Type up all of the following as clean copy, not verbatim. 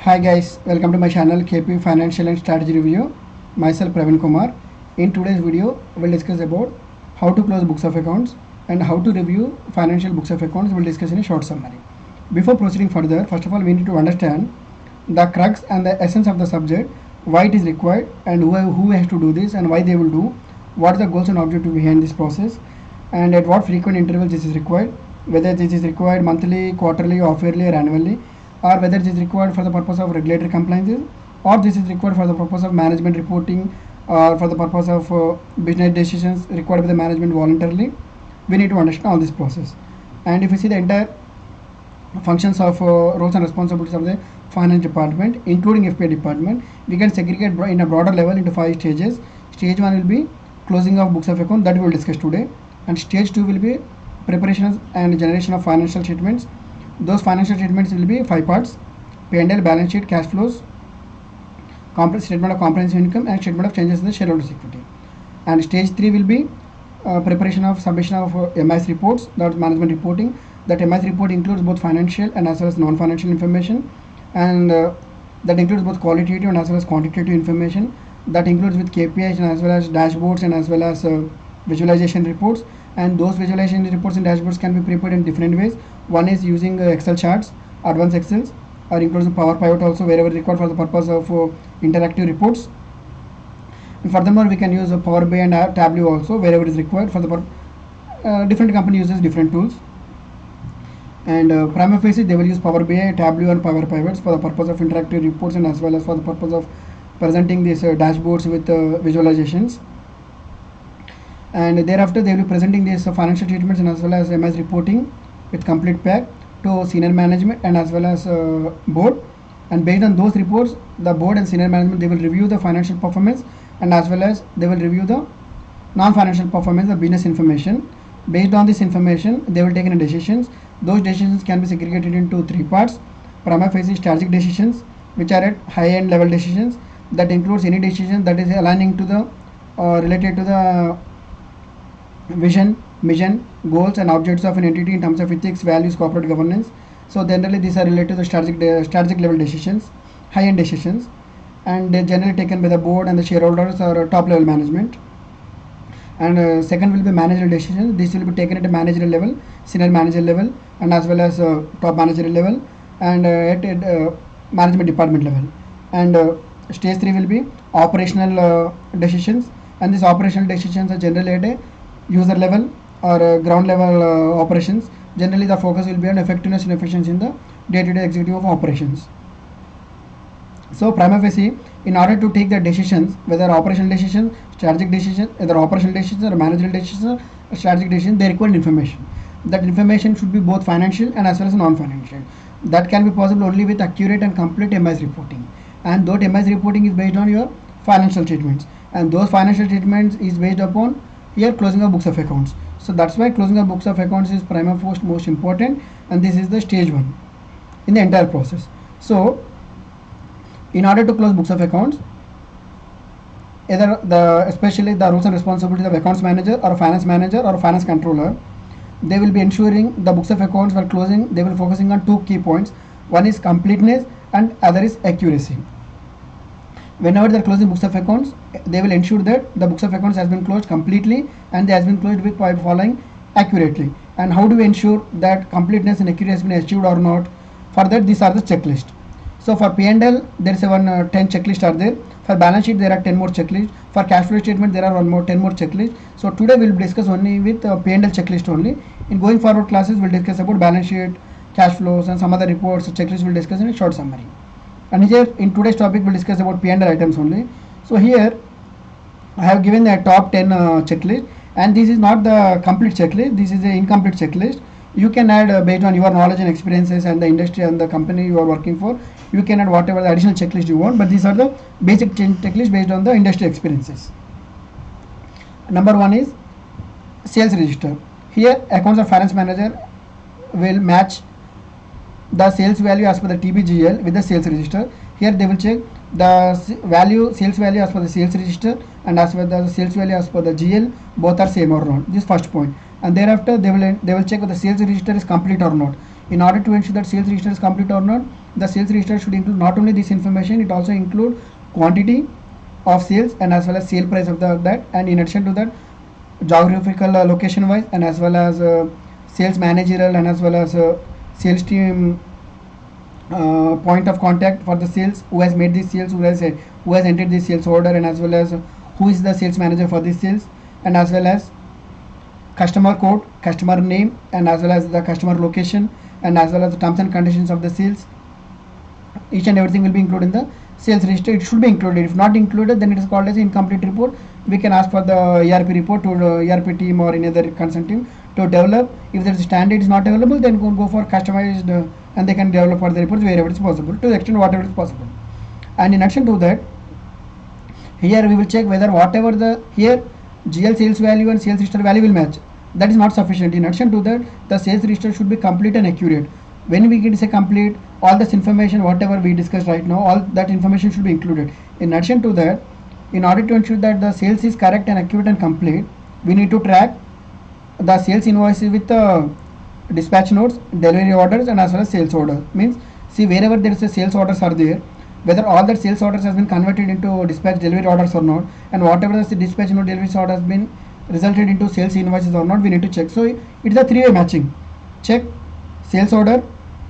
Hi guys, welcome to my channel KP Financial and Strategy Review. Myself Praveen Kumar. In today's video, we'll discuss about how to close books of accounts and how to review financial books of accounts. We'll discuss in a short summary. Before proceeding further, first of all, we need to understand the crux and the essence of the subject, why it is required, and who has to do this, and why they will do, what are the goals and objectives behind this process, and at what frequent intervals this is required, whether this is required monthly, quarterly, half-yearly, or annually, or whether it is required for the purpose of regulatory compliances, or this is required for the purpose of management reporting, or for the purpose of business decisions required by the management voluntarily. We need to understand all this process. And if you see the entire functions of roles and responsibilities of the finance department, including FPA department, we can segregate in a broader level into 5 stages. Stage 1 will be closing of books of account, that we will discuss today, and stage 2 will be preparation and generation of financial statements. Those financial statements will be 5 parts: P&L, balance sheet, cash flows, statement of comprehensive income, and statement of changes in the shareholders' equity. And stage 3 will be preparation of submission of MIS reports, that is management reporting. That MIS report includes both financial and as well as non-financial information, and that includes both qualitative and as well as quantitative information. That includes with KPIs and as well as dashboards and as well as visualization reports. And those visualization reports and dashboards can be prepared in different ways. One is using Excel charts, advanced Excels, or includes Power Pivot also wherever required for the purpose of interactive reports. And furthermore, we can use Power BI and Tableau also wherever it is required for the different company uses different tools. And prima facie they will use Power BI, Tableau, and Power Pivots for the purpose of interactive reports and as well as for the purpose of presenting these dashboards with visualizations. And thereafter they will be presenting these financial statements and as well as MIS reporting with complete pack to senior management and as well as board. And based on those reports, the board and senior management, they will review the financial performance and as well as they will review the non-financial performance, the business information. Based on this information, they will take any decisions. Those decisions can be segregated into 3 parts: prima facie strategic decisions, which are at high-end level decisions, that includes any decision that is aligning to the related to the vision, mission, goals, and objectives of an entity in terms of ethics, values, corporate governance. So generally these are related to the strategic level decisions, high-end decisions, and they're generally taken by the board and the shareholders or top level management. And second will be managerial decisions. This will be taken at a managerial level, senior manager level, and as well as top managerial level, and at management department level. And stage 3 will be operational decisions, and these operational decisions are generally at a user level or ground level operations. Generally the focus will be on effectiveness and efficiency in the day-to-day executive of operations. So prima facie, in order to take the decisions, whether operational decisions, strategic decisions, either operational decisions or managerial decisions or strategic decisions, they require information. That information should be both financial and as well as non-financial. That can be possible only with accurate and complete MIS reporting. And that MIS reporting is based on your financial statements, and those financial statements is based upon here closing of books of accounts. So that's why closing of books of accounts is prima facie most important, and this is the stage 1 in the entire process. So in order to close books of accounts, either especially the roles and responsibilities of accounts manager or finance manager or finance controller, they will be ensuring the books of accounts while closing. They will focusing on 2 key points. One is completeness and other is accuracy. Whenever they are closing books of accounts, they will ensure that the books of accounts has been closed completely and they has been closed with by following accurately. And how do we ensure that completeness and accuracy has been achieved or not? For that, these are the checklist. So for P&L, there is 10 checklist are there. For balance sheet, there are 10 more checklists. For cash flow statement, there are 10 more checklists. So today we will discuss only with P&L checklist only. In going forward classes, we will discuss about balance sheet, cash flows, and some other reports. Checklist we will discuss in a short summary. And here in today's topic, we will discuss about P&L items only. So here I have given the top 10 checklist, and this is not the complete checklist. This is the incomplete checklist. You can add based on your knowledge and experiences and the industry and the company you are working for. You can add whatever the additional checklist you want, but these are the basic checklist based on the industry experiences. Number 1 is sales register. Here accounts of finance manager will match the sales value as per the TBGL with the sales register. Here they will check the sales value as per the sales register and as per the sales value as per the GL, both are same or not. This first point. And thereafter they will check whether the sales register is complete or not. In order to ensure that sales register is complete or not, the sales register should include not only this information, it also include quantity of sales and as well as sale price of that, and in addition to that, geographical location wise, and as well as sales managerial, and as well as sales team point of contact for the sales, who has made this sales, who has entered this sales order, and as well as who is the sales manager for this sales, and as well as customer code, customer name, and as well as the customer location, and as well as the terms and conditions of the sales. Each and everything will be included in the sales register. It should be included. If not included, then it is called as incomplete report. We can ask for the ERP report to ERP team or any other concerned team to develop. If there is a standard is not available, then go for customized and they can develop for the reports wherever it is possible, to the extent whatever is possible. And in addition to that, here we will check whether whatever the here GL sales value and sales register value will match. That is not sufficient. In addition to that, the sales register should be complete and accurate. When we can say complete, all this information whatever we discussed right now, all that information should be included. In addition to that, in order to ensure that the sales is correct and accurate and complete, we need to track the sales invoices with dispatch notes, delivery orders, and as well as sales orders. Means, see, wherever there is a sales orders are there, whether all that sales orders has been converted into dispatch delivery orders or not, and whatever the dispatch note delivery order has been resulted into sales invoices or not, we need to check. So it is a three-way matching. Check sales order,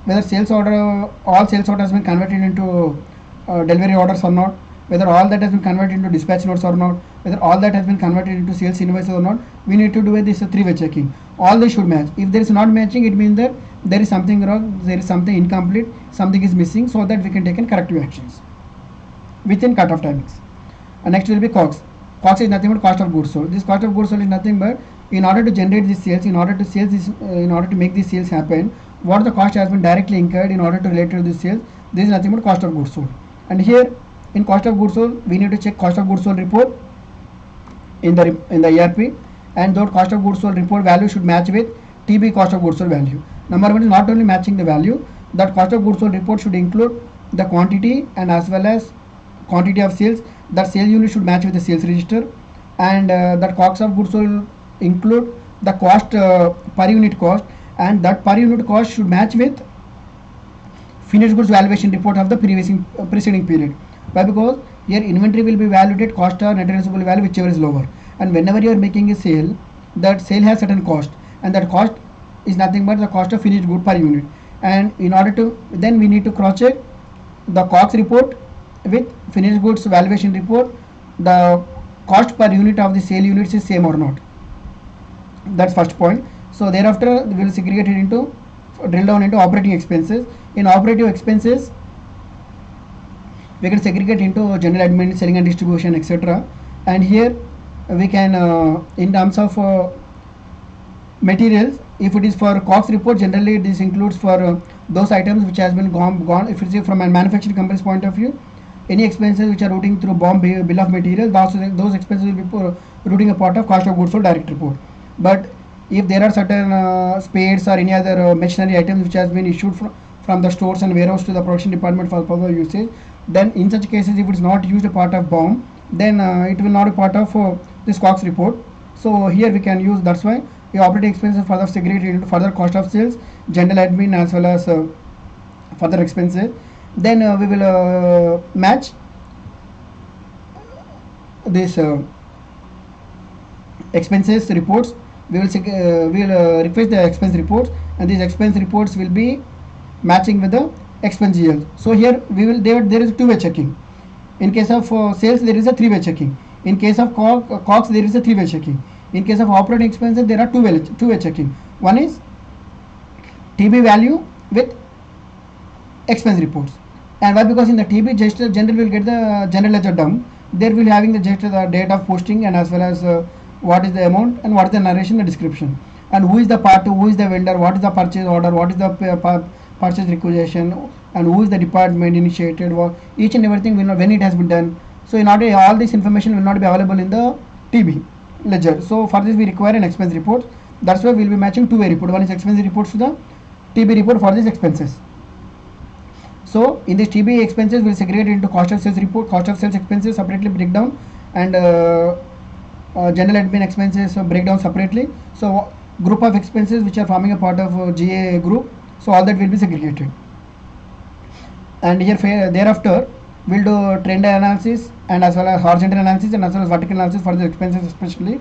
whether sales order, all sales order has been converted into delivery orders or not, whether all that has been converted into dispatch notes or not, whether all that has been converted into sales invoices or not. We need to do this three-way checking. All they should match. If there is not matching, it means that there is something wrong, there is something incomplete, something is missing, so that we can take corrective actions within cut-off timings. And next will be COGS. COGS is nothing but cost of goods sold. This cost of goods sold is nothing but, in order to generate these sales, in order to make these sales happen, what the cost has been directly incurred in order to relate to this sales. This is nothing but cost of goods sold. And here in cost of goods sold, we need to check cost of goods sold report in the ERP, and that cost of goods sold report value should match with TB cost of goods sold value. Number one is not only matching the value, that cost of goods sold report should include the quantity and as well as quantity of sales. That sale unit should match with the sales register, and that cost of goods sold include the cost per unit cost, and that per unit cost should match with finished goods valuation report of the preceding period. Why? Because here inventory will be valued at cost or net realizable value, whichever is lower. And whenever you are making a sale, that sale has certain cost, and that cost is nothing but the cost of finished good per unit. And in order to, then we need to cross check the COGS report with finished goods valuation report, the cost per unit of the sale units is same or not. That's first point. So thereafter we will segregate it into, drill down into operating expenses. In operating expenses, we can segregate into general admin, selling and distribution, etc. And here we can in terms of materials, if it is for COGS report, generally this includes for those items which has been gone. If it is from a manufacturing company's point of view, any expenses which are routing through BOM bill of material, those expenses will be routing a part of cost of goods sold direct report. But if there are certain spares or any other machinery items which has been issued from the stores and warehouse to the production department for further usage, then in such cases, if it is not used a part of BOM, then it will not be part of this COGS report. So here we can use, that's why the operating expenses further segregated into further cost of sales, general admin, as well as further expenses. Then we will match this expenses reports. We will request the expense reports, and these expense reports will be matching with the expense GL. So here we will there is two-way checking. In case of sales, there is a three-way checking. In case of COGS, there is a three-way checking. In case of operating expenses, there are two-way checking. One is TB value with expense reports. And why? Because in the TB, just general will get the general ledger dump. There will having the just the date of posting, and as well as what is the amount and what is the narration and description, and who is the party, who is the vendor, what is the purchase order, what is the purchase requisition, and who is the department initiated, each and everything will know when it has been done. So in order, all this information will not be available in the TB ledger. So for this we require an expense report. That's why we will be matching two-way report. One is expense report to the TB report for these expenses. So in this TB expenses, we will segregate into cost of sales report, cost of sales expenses separately breakdown, and general admin expenses breakdown separately. So group of expenses which are forming a part of GA group, so all that will be segregated. and here thereafter we'll do trend analysis and as well as horizontal analysis and as well as vertical analysis for the expenses, especially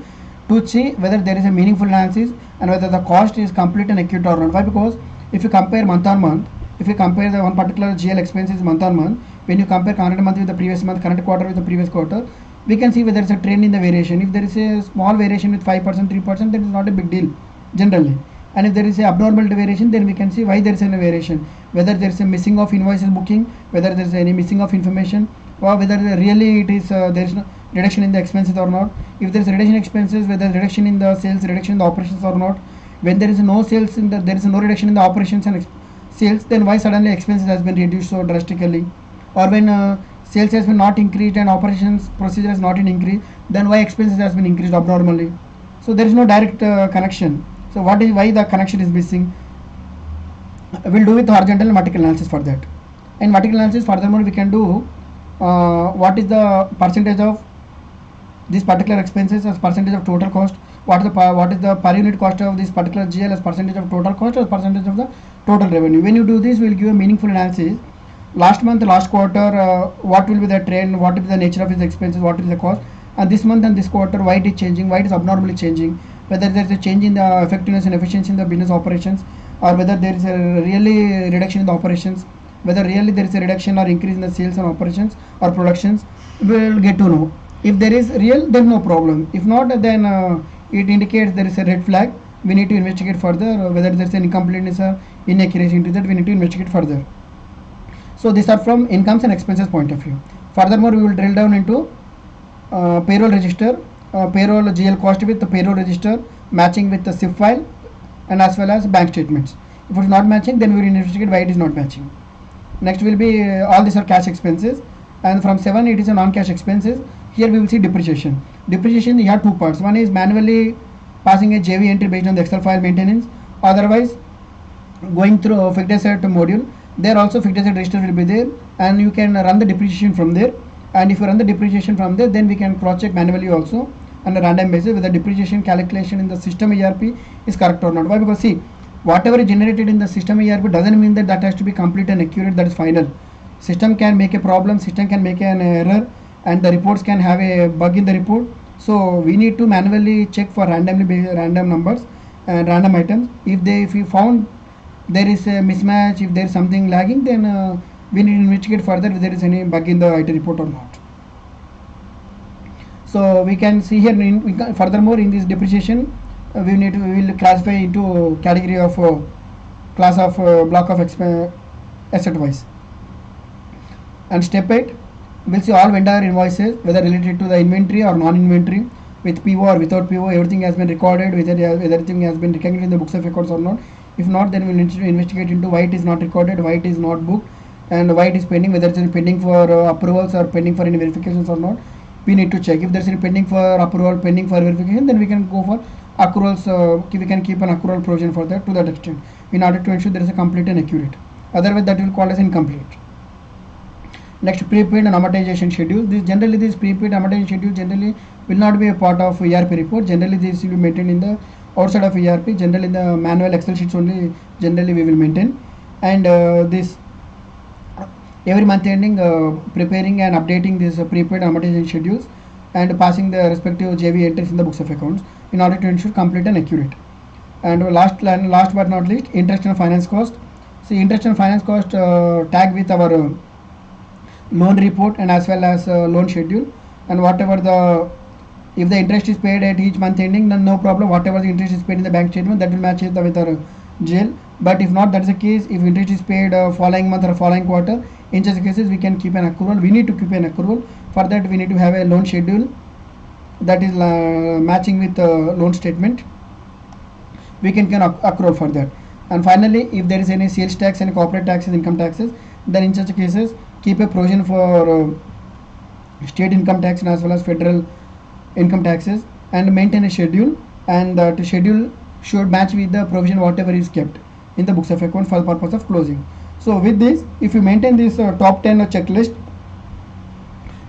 to see whether there is a meaningful analysis and whether the cost is complete and accurate or not. Why? Because if you compare month on month, if you compare the one particular GL expenses month on month, when you compare current month with the previous month, current quarter with the previous quarter, we can see whether there is a trend in the variation. If there is a small variation with 5%, 3%, that is not a big deal generally. And if there is a abnormal variation, then we can see why there is a variation, whether there is a missing of invoices booking, whether there is any missing of information, or whether really it is there is no reduction in the expenses or not. If there is a reduction in expenses, whether reduction in the sales, reduction in the operations or not. When there is no sales in the, there is no reduction in the operations and sales, then why suddenly expenses has been reduced so drastically? Or when sales has been not increased and operations procedure has not been increased, then why expenses has been increased abnormally? So there is no direct connection. So what is why the connection is missing? We'll do with horizontal and vertical analysis for that. In vertical analysis, furthermore, we can do what is the percentage of this particular expenses as percentage of total cost. What is the per unit cost of this particular GL as percentage of total cost or percentage of the total revenue. When you do this, we'll give a meaningful analysis. Last month, last quarter, what will be the trend, what is the nature of his expenses, what is the cost, and this month and this quarter, why it is changing, why it is abnormally changing, whether there is a change in the effectiveness and efficiency in the business operations, or whether there is a really reduction in the operations, whether really there is a reduction or increase in the sales and operations or productions. We will get to know. If there is real, then no problem. If not, then it indicates there is a red flag. We need to investigate further whether there is an incompleteness or inaccuracy into that. We need to investigate further. So these are from incomes and expenses point of view. Furthermore, we will drill down into payroll register, payroll GL cost with the payroll register matching with the SIP file and as well as bank statements. If it is not matching, then we will investigate why it is not matching. Next will be all these are cash expenses, and from 7 it is a non-cash expenses. Here we will see depreciation. Depreciation, you have two parts. One is manually passing a JV entry based on the Excel file maintenance, otherwise going through a fixed asset module. There also fixed asset register will be there, and you can run the depreciation from there. And if you run the depreciation from there, then we can cross check manually also on a random basis whether depreciation calculation in the system ERP is correct or not. Why? Because see, whatever is generated in the system ERP doesn't mean that that has to be complete and accurate, that is final. System can make a problem, system can make an error, and the reports can have a bug in the report. So we need to manually check for random numbers and random items. If we found there is a mismatch, if there is something lagging, then we need to investigate further if there is any bug in the IT report or not. So we can see here furthermore in this depreciation we will classify into category of class of block of asset wise. And step 8, we'll see all vendor invoices whether related to the inventory or non-inventory, with PO or without PO, everything has been recorded, whether everything has been recognized in the books of accounts or not. If not, then we will investigate into why it is not recorded, why it is not booked, and why it is pending, whether it is pending for approvals or pending for any verifications or not. We need to check. If there is any pending for approval, pending for verification, then we can go for accruals. We can keep an accrual provision for that to that extent in order to ensure there is a complete and accurate. Otherwise, that will call as incomplete. Next, prepaid and amortization schedule. This prepaid amortization schedule generally will not be a part of ERP report. Generally, this will be maintained in the outside of ERP. Generally, in the manual Excel sheets only. Generally, we will maintain. And this every month ending, preparing and updating this prepaid amortization schedules and passing the respective JV entries in the books of accounts in order to ensure complete and accurate. And last but not least, interest and finance cost. See, interest and finance cost tag with our loan report and as well as loan schedule, and whatever if the interest is paid at each month ending, then no problem. Whatever the interest is paid in the bank statement, that will match with our GL. But if not, that is the case. If interest is paid following month or following quarter, in such cases we can keep an accrual. We need to keep an accrual. For that, we need to have a loan schedule that is matching with the loan statement. We can accrual for that. And finally, if there is any sales tax and corporate taxes, income taxes, then in such cases keep a provision for state income tax and as well as federal income taxes, and maintain a schedule, and the schedule should match with the provision whatever is kept in the books of account for the purpose of closing. So with this, if you maintain this top 10 checklist,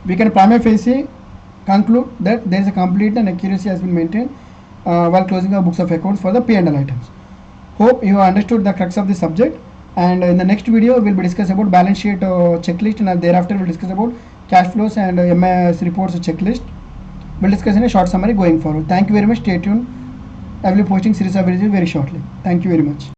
we can prima facie conclude that there is a complete and accuracy has been maintained while closing our books of accounts for the P&L items. Hope you have understood the crux of the subject. And in the next video we'll be discuss about balance sheet checklist, and thereafter we'll discuss about cash flows and MIS reports checklist. We'll discuss in a short summary going forward. Thank you very much. Stay tuned. I will be posting series of videos very shortly. Thank you very much.